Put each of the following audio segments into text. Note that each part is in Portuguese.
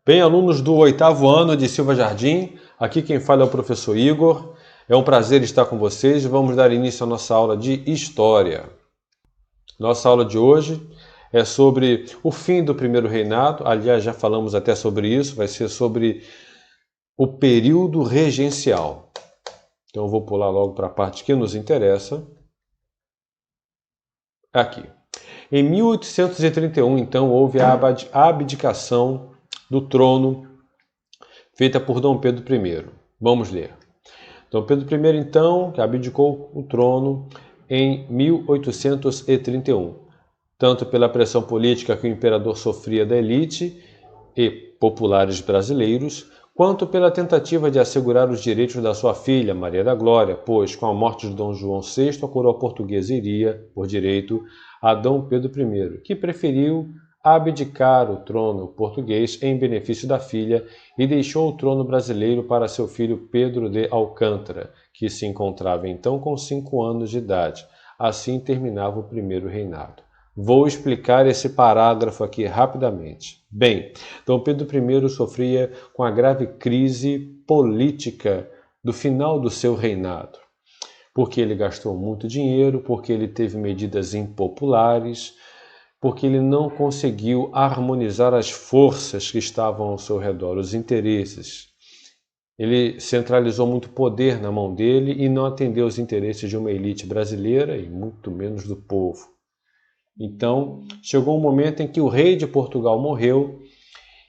Bem, alunos do 8º ano de Silva Jardim, aqui quem fala é o professor Igor. É um prazer estar com vocês. Vamos dar início à nossa aula de História. Nossa aula de hoje é sobre o fim do primeiro reinado. Aliás, já falamos até sobre isso. Vai ser sobre o período regencial. Então eu vou pular logo para a parte que nos interessa. Aqui. Em 1831, então, houve a abdicação do trono feita por Dom Pedro I. Vamos ler. Dom Pedro I, então, que abdicou o trono em 1831, tanto pela pressão política que o imperador sofria da elite e populares brasileiros, quanto pela tentativa de assegurar os direitos da sua filha, Maria da Glória, pois, com a morte de Dom João VI, a coroa portuguesa iria, por direito, a Dom Pedro I, que preferiu abdicar o trono português em benefício da filha e deixou o trono brasileiro para seu filho Pedro de Alcântara, que se encontrava então com 5 anos de idade. Assim terminava o primeiro reinado. Vou explicar esse parágrafo aqui rapidamente. Bem, Dom Pedro I sofria com a grave crise política do final do seu reinado, porque ele gastou muito dinheiro, porque ele teve medidas impopulares, porque ele não conseguiu harmonizar as forças que estavam ao seu redor, os interesses. Ele centralizou muito poder na mão dele e não atendeu aos interesses de uma elite brasileira e muito menos do povo. Então, chegou um momento em que o rei de Portugal morreu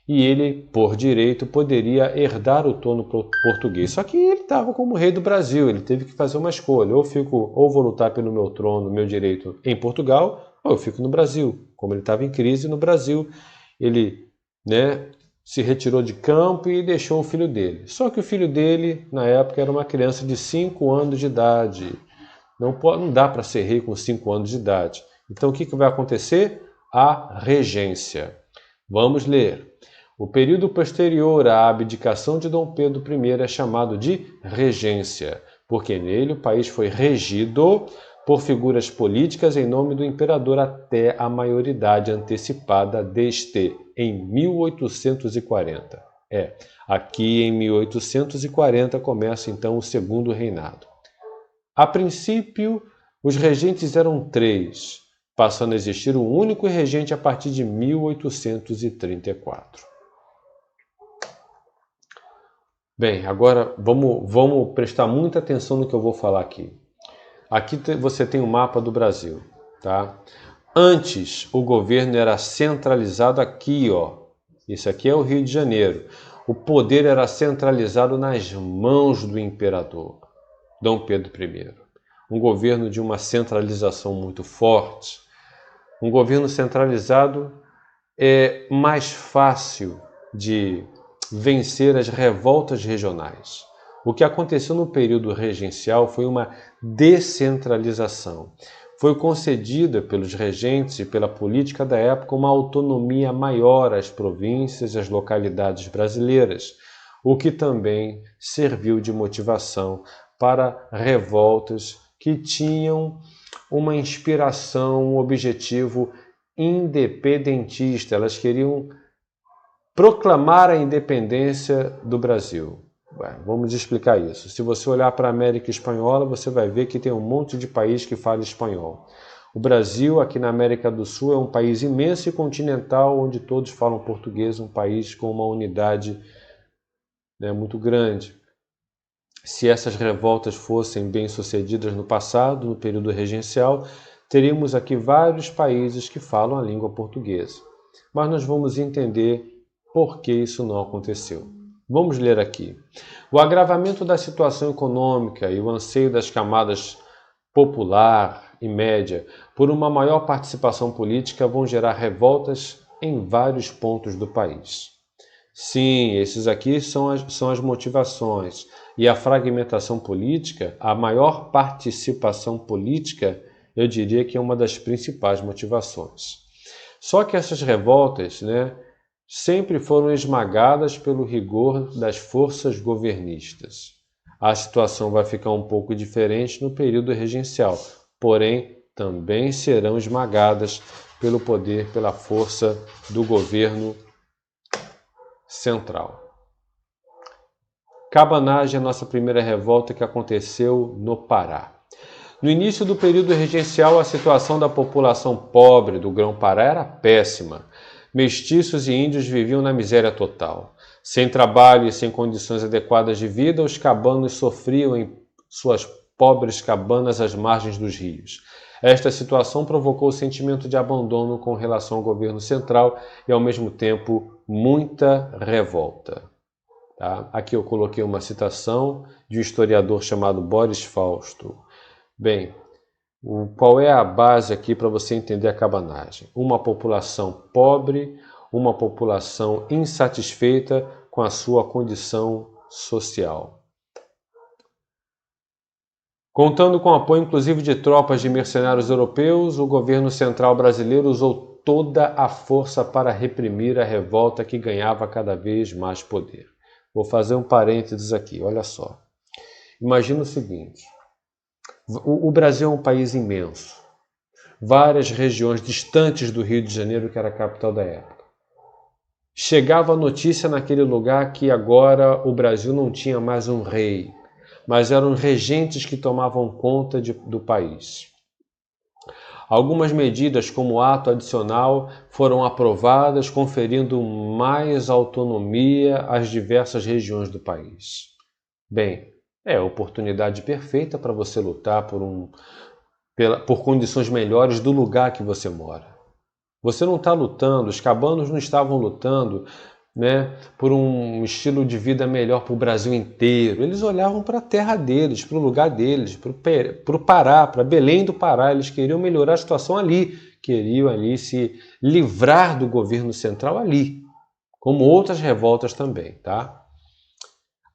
e ele, por direito, poderia herdar o trono português. Só que ele estava como rei do Brasil, ele teve que fazer uma escolha. Ou vou lutar pelo meu trono, meu direito em Portugal, ou eu fico no Brasil. Como ele estava em crise no Brasil, ele se retirou de campo e deixou o filho dele. Só que o filho dele, na época, era uma criança de 5 anos de idade. Não dá para ser rei com 5 anos de idade. Então, o que vai acontecer? A regência. Vamos ler. O período posterior à abdicação de Dom Pedro I é chamado de regência, porque nele o país foi regido por figuras políticas em nome do imperador até a maioridade antecipada deste, em 1840. Aqui em 1840 começa então o segundo reinado. A princípio, os regentes eram 3, passando a existir um único regente a partir de 1834. Bem, agora vamos prestar muita atenção no que eu vou falar aqui. Aqui você tem o mapa do Brasil, tá? Antes, o governo era centralizado aqui, ó. Isso aqui é o Rio de Janeiro. O poder era centralizado nas mãos do imperador, Dom Pedro I. Um governo de uma centralização muito forte. Um governo centralizado é mais fácil de vencer as revoltas regionais. O que aconteceu no período regencial foi uma descentralização. Foi concedida pelos regentes e pela política da época uma autonomia maior às províncias e às localidades brasileiras, o que também serviu de motivação para revoltas que tinham uma inspiração, um objetivo independentista. Elas queriam proclamar a independência do Brasil. Vamos explicar isso. Se você olhar para a América Espanhola, você vai ver que tem um monte de país que fala espanhol. O Brasil, aqui na América do Sul, é um país imenso e continental, onde todos falam português, um país com uma unidade muito grande. Se essas revoltas fossem bem-sucedidas no passado, no período regencial, teríamos aqui vários países que falam a língua portuguesa. Mas nós vamos entender por que isso não aconteceu. Vamos ler aqui. O agravamento da situação econômica e o anseio das camadas popular e média por uma maior participação política vão gerar revoltas em vários pontos do país. Sim, esses aqui são as motivações. E a fragmentação política, a maior participação política, eu diria que é uma das principais motivações. Só que essas revoltas, sempre foram esmagadas pelo rigor das forças governistas. A situação vai ficar um pouco diferente no período regencial, porém também serão esmagadas pelo poder, pela força do governo Central. Cabanagem é a nossa primeira revolta que aconteceu no Pará. No início do período regencial, a situação da população pobre do Grão-Pará era péssima. Mestiços e índios viviam na miséria total. Sem trabalho e sem condições adequadas de vida, os cabanos sofriam em suas pobres cabanas às margens dos rios. Esta situação provocou o sentimento de abandono com relação ao governo central e, ao mesmo tempo, muita revolta. Tá? Aqui eu coloquei uma citação de um historiador chamado Boris Fausto. Bem, qual é a base aqui para você entender a cabanagem? Uma população pobre, uma população insatisfeita com a sua condição social. Contando com o apoio inclusive de tropas de mercenários europeus, o governo central brasileiro usou toda a força para reprimir a revolta que ganhava cada vez mais poder. Vou fazer um parênteses aqui, olha só. Imagina o seguinte, o Brasil é um país imenso, várias regiões distantes do Rio de Janeiro, que era a capital da época. Chegava a notícia naquele lugar que agora o Brasil não tinha mais um rei, mas eram regentes que tomavam conta do país. Algumas medidas, como ato adicional, foram aprovadas, conferindo mais autonomia às diversas regiões do país. Bem, é a oportunidade perfeita para você lutar por condições melhores do lugar que você mora. Você não está lutando, os cabanos não estavam lutando, né, por um estilo de vida melhor para o Brasil inteiro. Eles olhavam para a terra deles, para o lugar deles, para o Pará, para Belém do Pará. Eles queriam melhorar a situação ali, queriam ali se livrar do governo central ali, como outras revoltas também, tá?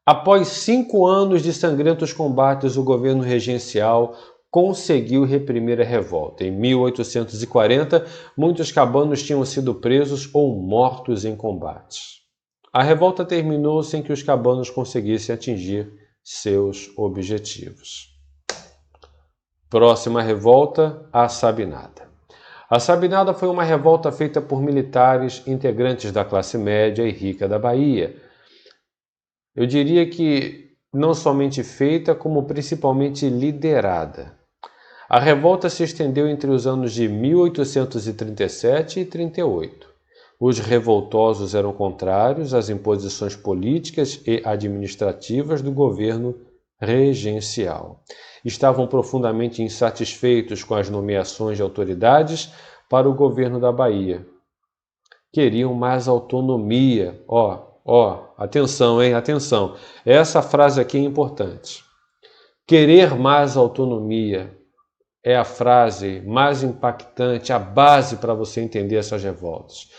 Após 5 anos de sangrentos combates, o governo regencial conseguiu reprimir a revolta. Em 1840, muitos cabanos tinham sido presos ou mortos em combates. A revolta terminou sem que os cabanos conseguissem atingir seus objetivos. Próxima revolta, a Sabinada. A Sabinada foi uma revolta feita por militares integrantes da classe média e rica da Bahia. Eu diria que não somente feita, como principalmente liderada. A revolta se estendeu entre os anos de 1837 e 38. Os revoltosos eram contrários às imposições políticas e administrativas do governo regencial. Estavam profundamente insatisfeitos com as nomeações de autoridades para o governo da Bahia. Queriam mais autonomia. Atenção, hein? Atenção. Essa frase aqui é importante. Querer mais autonomia é a frase mais impactante, a base para você entender essas revoltas.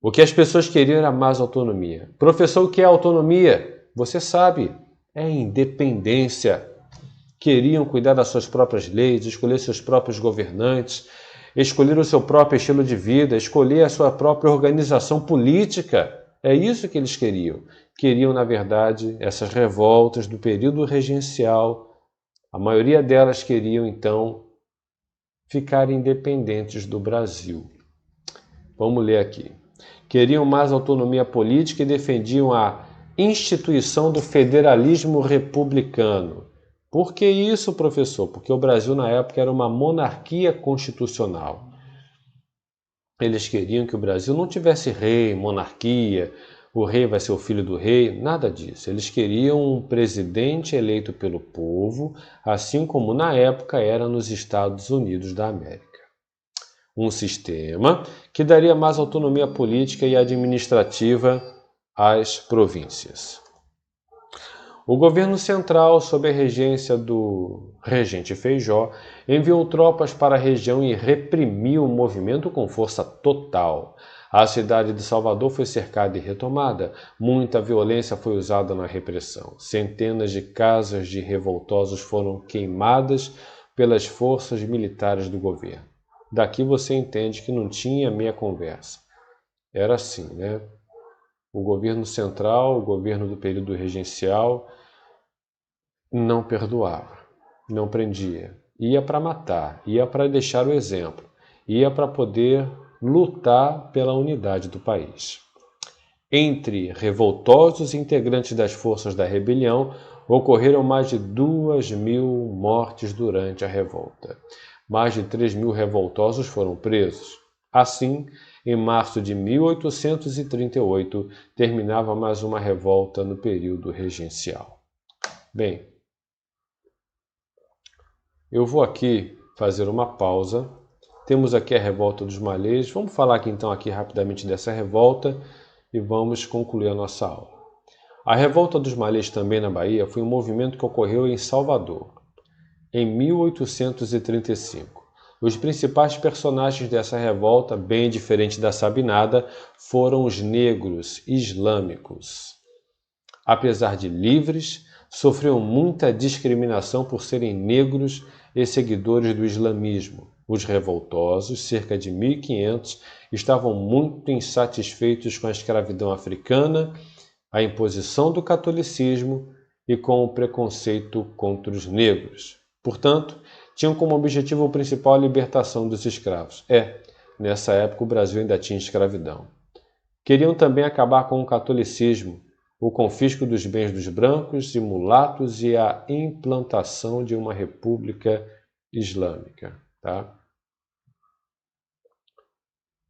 O que as pessoas queriam era mais autonomia. Professor, o que é autonomia? Você sabe, é independência. Queriam cuidar das suas próprias leis, escolher seus próprios governantes, escolher o seu próprio estilo de vida, escolher a sua própria organização política. É isso que eles queriam. Queriam, na verdade, essas revoltas do período regencial. A maioria delas queriam, então, ficar independentes do Brasil. Vamos ler aqui. Queriam mais autonomia política e defendiam a instituição do federalismo republicano. Por que isso, professor? Porque o Brasil, na época, era uma monarquia constitucional. Eles queriam que o Brasil não tivesse rei, monarquia, o rei vai ser o filho do rei, nada disso. Eles queriam um presidente eleito pelo povo, assim como na época era nos Estados Unidos da América. Um sistema que daria mais autonomia política e administrativa às províncias. O governo central, sob a regência do regente Feijó, enviou tropas para a região e reprimiu o movimento com força total. A cidade de Salvador foi cercada e retomada. Muita violência foi usada na repressão. Centenas de casas de revoltosos foram queimadas pelas forças militares do governo. Daqui você entende que não tinha meia conversa. Era assim, né? O governo central, o governo do período regencial, não perdoava, não prendia. Ia para matar, ia para deixar o exemplo, ia para poder lutar pela unidade do país. Entre revoltosos e integrantes das forças da rebelião, ocorreram mais de 2.000 mortes durante a revolta. Mais de 3.000 revoltosos foram presos. Assim, em março de 1838, terminava mais uma revolta no período regencial. Bem, eu vou aqui fazer uma pausa. Temos aqui a revolta dos malês. Vamos falar aqui então aqui rapidamente dessa revolta e vamos concluir a nossa aula. A revolta dos malês também na Bahia foi um movimento que ocorreu em Salvador, em 1835. Os principais personagens dessa revolta, bem diferente da Sabinada, foram os negros islâmicos. Apesar de livres, sofriam muita discriminação por serem negros e seguidores do islamismo. Os revoltosos, cerca de 1.500, estavam muito insatisfeitos com a escravidão africana, a imposição do catolicismo e com o preconceito contra os negros. Portanto, tinham como objetivo principal a libertação dos escravos. Nessa época o Brasil ainda tinha escravidão. Queriam também acabar com o catolicismo, o confisco dos bens dos brancos e mulatos e a implantação de uma república islâmica. Tá?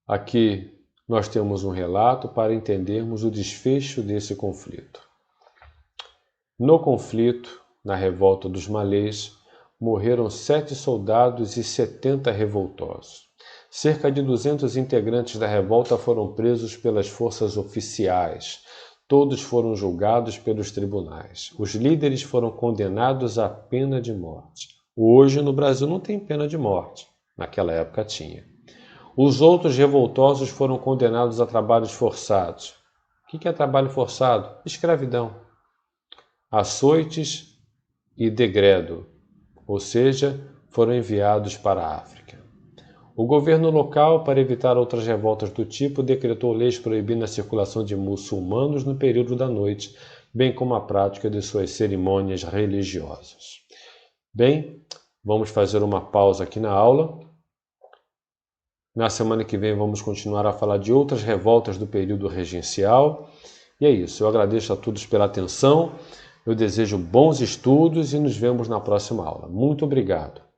Aqui nós temos um relato para entendermos o desfecho desse conflito. No conflito, na revolta dos malês, morreram 7 soldados e 70 revoltosos. Cerca de 200 integrantes da revolta foram presos pelas forças oficiais. Todos foram julgados pelos tribunais. Os líderes foram condenados à pena de morte. Hoje no Brasil não tem pena de morte. Naquela época tinha. Os outros revoltosos foram condenados a trabalhos forçados. O que é trabalho forçado? Escravidão. Açoites e degredo, ou seja, foram enviados para a África. O governo local, para evitar outras revoltas do tipo, decretou leis proibindo a circulação de muçulmanos no período da noite, bem como a prática de suas cerimônias religiosas. Bem, vamos fazer uma pausa aqui na aula. Na semana que vem vamos continuar a falar de outras revoltas do período regencial. E é isso, eu agradeço a todos pela atenção, eu desejo bons estudos e nos vemos na próxima aula. Muito obrigado.